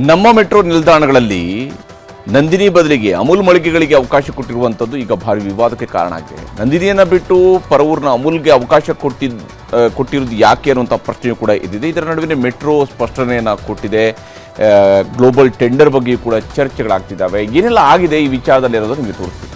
ನಮ್ಮ ಮೆಟ್ರೋ ನಿಲ್ದಾಣಗಳಲ್ಲಿ ನಂದಿನಿ ಬದಲಿಗೆ ಅಮೂಲ್ ಮಳಿಗೆಗಳಿಗೆ ಅವಕಾಶ ಕೊಟ್ಟಿರುವಂಥದ್ದು ಈಗ ಭಾರಿ ವಿವಾದಕ್ಕೆ ಕಾರಣ ಆಗಿದೆ. ನಂದಿನಿಯನ್ನು ಬಿಟ್ಟು ಪರವೂರಿನ ಅಮೂಲ್ಗೆ ಅವಕಾಶ ಕೊಟ್ಟಿರೋದು ಯಾಕೆ ಅನ್ನುವಂಥ ಪ್ರಶ್ನೆಯೂ ಕೂಡ ಇದ್ದಿದೆ. ಇದರ ನಡುವೆ ಮೆಟ್ರೋ ಸ್ಪಷ್ಟನೆಯನ್ನು ಕೊಟ್ಟಿದೆ. ಗ್ಲೋಬಲ್ ಟೆಂಡರ್ ಬಗ್ಗೆಯೂ ಕೂಡ ಚರ್ಚೆಗಳಾಗ್ತಿದ್ದಾವೆ. ಏನೆಲ್ಲ ಆಗಿದೆ ಈ ವಿಚಾರದಲ್ಲಿ ಇರೋದು ನಿಮಗೆ ತೋರಿಸ್ತೀವಿ.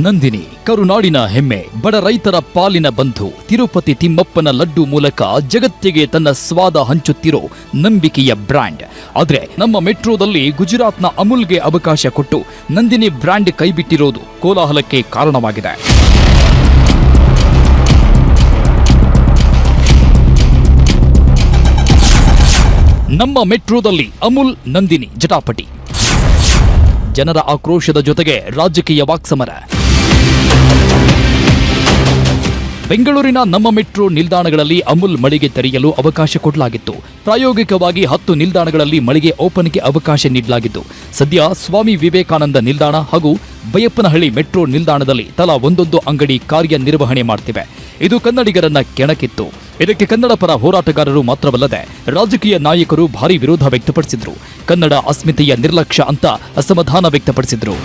ನಂದಿನಿ ಕರುನಾಡಿನ ಹೆಮ್ಮೆ, ಬಡ ರೈತರ ಪಾಲಿನ ಬಂಧು, ತಿರುಪತಿ ತಿಮ್ಮಪ್ಪನ ಲಡ್ಡು ಮೂಲಕ ಜಗತ್ತಿಗೆ ತನ್ನ ಸ್ವಾದ ಹಂಚುತ್ತಿರೋ ನಂಬಿಕೆಯ ಬ್ರ್ಯಾಂಡ್. ಆದ್ರೆ ನಮ್ಮ ಮೆಟ್ರೋದಲ್ಲಿ ಗುಜರಾತ್ನ ಅಮೂಲ್ಗೆ ಅವಕಾಶ ಕೊಟ್ಟು ನಂದಿನಿ ಬ್ರ್ಯಾಂಡ್ ಕೈಬಿಟ್ಟಿರೋದು ಕೋಲಾಹಲಕ್ಕೆ ಕಾರಣವಾಗಿದೆ. ನಮ್ಮ ಮೆಟ್ರೋದಲ್ಲಿ ಅಮೂಲ್ ನಂದಿನಿ ಜಟಾಪಟಿ, ಜನರ ಆಕ್ರೋಶದ ಜೊತೆಗೆ ರಾಜಕೀಯ ವಾಕ್ಸಮರ. ಬೆಂಗಳೂರಿನ ನಮ್ಮ ಮೆಟ್ರೋ ನಿಲ್ದಾಣಗಳಲ್ಲಿ ಅಮೂಲ್ ಮಳಿಗೆ ತೆರೆಯಲು ಅವಕಾಶ ಕೊಡಲಾಗಿತ್ತು. ಪ್ರಾಯೋಗಿಕವಾಗಿ 10 ನಿಲ್ದಾಣಗಳಲ್ಲಿ ಮಳಿಗೆ ಓಪನ್ಗೆ ಅವಕಾಶ ನೀಡಲಾಗಿತ್ತು. ಸದ್ಯ ಸ್ವಾಮಿ ವಿವೇಕಾನಂದ ನಿಲ್ದಾಣ ಹಾಗೂ ಬೈಯಪ್ಪನಹಳ್ಳಿ ಮೆಟ್ರೋ ನಿಲ್ದಾಣದಲ್ಲಿ ತಲಾ ಒಂದೊಂದು ಅಂಗಡಿ ಕಾರ್ಯನಿರ್ವಹಣೆ ಮಾಡ್ತಿವೆ. ಇದು ಕನ್ನಡಿಗರನ್ನ ಕೆಣಕಿತ್ತು. ಇದಕ್ಕೆ ಕನ್ನಡ ಪರ ಹೋರಾಟಗಾರರು ಮಾತ್ರವಲ್ಲದೆ ರಾಜಕೀಯ ನಾಯಕರು ಭಾರಿ ವಿರೋಧ ವ್ಯಕ್ತಪಡಿಸಿದ್ರು. ಕನ್ನಡ ಅಸ್ಮಿತೆಯ ನಿರ್ಲಕ್ಷ್ಯ ಅಂತ ಅಸಮಾಧಾನ ವ್ಯಕ್ತಪಡಿಸಿದ್ರು.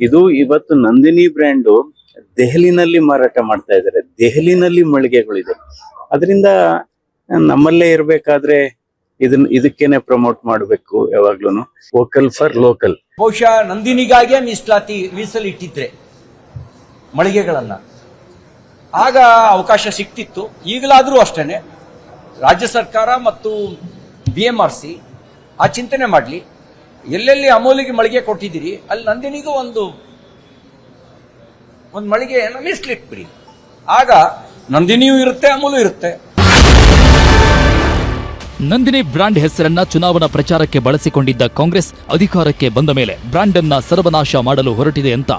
ಇದು ಇವತ್ತು ನಂದಿನಿ ಬ್ರ್ಯಾಂಡು ದೆಹಲಿನಲ್ಲಿ ಮಾರಾಟ ಮಾಡ್ತಾ ಇದ್ದಾರೆ. ದೆಹಲಿನಲ್ಲಿ ಮಳಿಗೆಗಳಿದೆ. ಅದರಿಂದ ನಮ್ಮಲ್ಲೇ ಇರಬೇಕಾದ್ರೆ ಇದಕ್ಕೇನೆ ಪ್ರಮೋಟ್ ಮಾಡಬೇಕು. ಯಾವಾಗ್ಲೂ ವೋಕಲ್ ಫಾರ್ ಲೋಕಲ್. ಬಹುಶಃ ನಂದಿನಿಗಾಗಿಯೇ ಮೀಸಲಿಟ್ಟಿದ್ರೆ ಮಳಿಗೆಗಳನ್ನ, ಆಗ ಅವಕಾಶ ಸಿಕ್ತಿತ್ತು. ಈಗಲಾದ್ರೂ ಅಷ್ಟೇನೆ ರಾಜ್ಯ ಸರ್ಕಾರ ಮತ್ತು BMRC ಆ ಚಿಂತನೆ ಮಾಡಲಿ. ಎಲ್ಲೆಲ್ಲಿ ಅಮೂಲಿಗೆ ಮಳಿಗೆ ಕೊಟ್ಟಿದ್ದೀರಿ ಅಲ್ಲಿ ನಂದಿನಿಗೂ ಒಂದು ಮಳಿಗೆಯನ್ನು ಮೀಸಲಿಟ್ಬಿಡಿ. ಆಗ ನಂದಿನಿಯೂ ಇರುತ್ತೆ, ಅಮೂಲು ಇರುತ್ತೆ. ನಂದಿನಿ ಬ್ರ್ಯಾಂಡ್ ಹೆಸರನ್ನ ಚುನಾವಣಾ ಪ್ರಚಾರಕ್ಕೆ ಬಳಸಿಕೊಂಡಿದ್ದ ಕಾಂಗ್ರೆಸ್ ಅಧಿಕಾರಕ್ಕೆ ಬಂದ ಮೇಲೆ ಬ್ರ್ಯಾಂಡ್ ಅನ್ನ ಸರ್ವನಾಶ ಮಾಡಲು ಹೊರಟಿದೆ ಅಂತ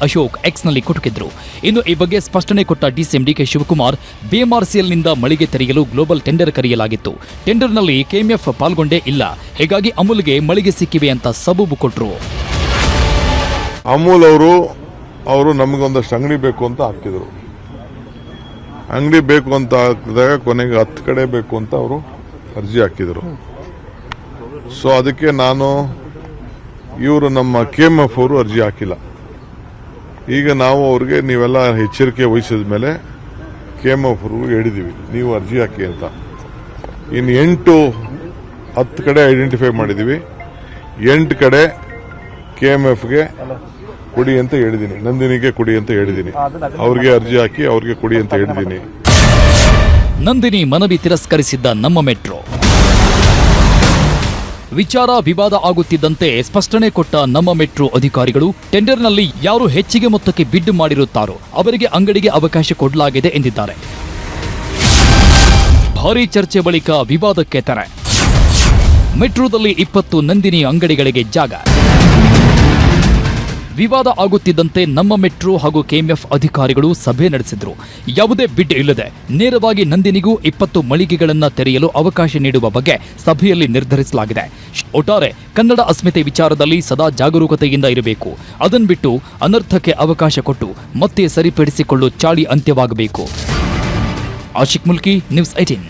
ಅಶೋಕ್ ಎಕ್ಸ್ನಲ್ಲಿ ಕುಟುಕಿದ್ರು. ಇನ್ನು ಈ ಬಗ್ಗೆ ಸ್ಪಷ್ಟನೆ ಕೊಟ್ಟ DCM DK ಶಿವಕುಮಾರ್, BMRCLನಿಂದ ಮಳಿಗೆ ತೆರೆಯಲು ಗ್ಲೋಬಲ್ ಟೆಂಡರ್ ಕರೆಯಲಾಗಿತ್ತು. ಟೆಂಡರ್ನಲ್ಲಿ KMF ಪಾಲ್ಗೊಂಡೇ ಇಲ್ಲ. ಹೀಗಾಗಿ ಅಮೂಲ್ಗೆ ಮಳಿಗೆ ಸಿಕ್ಕಿವೆ ಅಂತ ಸಬೂಬು ಕೊಟ್ರು. ಅಮೂಲ್ ಅವರು ನಮಗೊಂದಷ್ಟು ಅಂಗಡಿ ಬೇಕು ಅಂತ ಹಾಕಿದ್ರು. ಅಂಗಡಿ ಬೇಕು ಅಂತ ಹಾಕಿದಾಗ ಕೊನೆಗೆ 10 ಕಡೆ ಬೇಕು ಅಂತ ಅವರು ಅರ್ಜಿ ಹಾಕಿದರು. ಸೊ ಅದಕ್ಕೆ ಇವರು ನಮ್ಮ KMF ಅವರು ಅರ್ಜಿ ಹಾಕಿಲ್ಲ. ಈಗ ನಾವು ಅವ್ರಿಗೆ ನೀವೆಲ್ಲ ಎಚ್ಚರಿಕೆ ವಹಿಸಿದ ಮೇಲೆ KMF ಅವ್ರಿಗೂ ಹೇಳಿದೀವಿ, ನೀವು ಅರ್ಜಿ ಹಾಕಿ ಅಂತ. ಇನ್ನು 10 ಕಡೆ ಐಡೆಂಟಿಫೈ ಮಾಡಿದೀವಿ. 8 ಕಡೆ KMFಗೆ ಕೊಡಿ ಅಂತ ಹೇಳಿದೀನಿ, ನಂದಿನಿಗೆ ಕೊಡಿ ಅಂತ ಹೇಳಿದೀನಿ. ಅವ್ರಿಗೆ ಅರ್ಜಿ ಹಾಕಿ ಅವ್ರಿಗೆ ಕೊಡಿ ಅಂತ ಹೇಳಿದೀನಿ. ನಂದಿನಿ ಮನವಿ ತಿರಸ್ಕರಿಸಿದ್ದ ನಮ್ಮ ಮೆಟ್ರೋ ವಿಚಾರ ವಿವಾದ ಆಗುತ್ತಿದ್ದಂತೆ ಸ್ಪಷ್ಟನೆ ಕೊಟ್ಟ ನಮ್ಮ ಮೆಟ್ರೋ ಅಧಿಕಾರಿಗಳು, ಟೆಂಡರ್ನಲ್ಲಿ ಯಾರು ಹೆಚ್ಚಿಗೆ ಮೊತ್ತಕ್ಕೆ ಬಿಡ್ ಮಾಡಿರುತ್ತಾರೋ ಅವರಿಗೆ ಅಂಗಡಿಗೆ ಅವಕಾಶ ಕೊಡಲಾಗಿದೆ ಎಂದಿದ್ದಾರೆ. ಭಾರೀ ಚರ್ಚೆ ಬಳಿಕ ವಿವಾದಕ್ಕೆ ತೆರೆ. ಮೆಟ್ರೋದಲ್ಲಿ 20 ನಂದಿನಿ ಅಂಗಡಿಗಳಿಗೆ ಜಾಗ. ವಿವಾದ ಆಗುತ್ತಿದ್ದಂತೆ ನಮ್ಮ ಮೆಟ್ರೋ ಹಾಗೂ KMF ಅಧಿಕಾರಿಗಳು ಸಭೆ ನಡೆಸಿದ್ರು. ಯಾವುದೇ ಬಿಡ್ ಇಲ್ಲದೆ ನೇರವಾಗಿ ನಂದಿನಿಗೂ 20 ಮಳಿಗೆಗಳನ್ನು ತೆರೆಯಲು ಅವಕಾಶ ನೀಡುವ ಬಗ್ಗೆ ಸಭೆಯಲ್ಲಿ ನಿರ್ಧರಿಸಲಾಗಿದೆ. ಒಟ್ಟಾರೆ ಕನ್ನಡ ಅಸ್ಮಿತೆ ವಿಚಾರದಲ್ಲಿ ಸದಾ ಜಾಗರೂಕತೆಯಿಂದ ಇರಬೇಕು. ಅದನ್ನು ಬಿಟ್ಟು ಅನರ್ಥಕ್ಕೆ ಅವಕಾಶ ಕೊಟ್ಟು ಮತ್ತೆ ಸರಿಪಡಿಸಿಕೊಳ್ಳೋ ಚಾಳಿ ಅಂತ್ಯವಾಗಬೇಕು. ಆಶಿಕ್ ಮುಲ್ಕಿ, ನ್ಯೂಸ್ 18.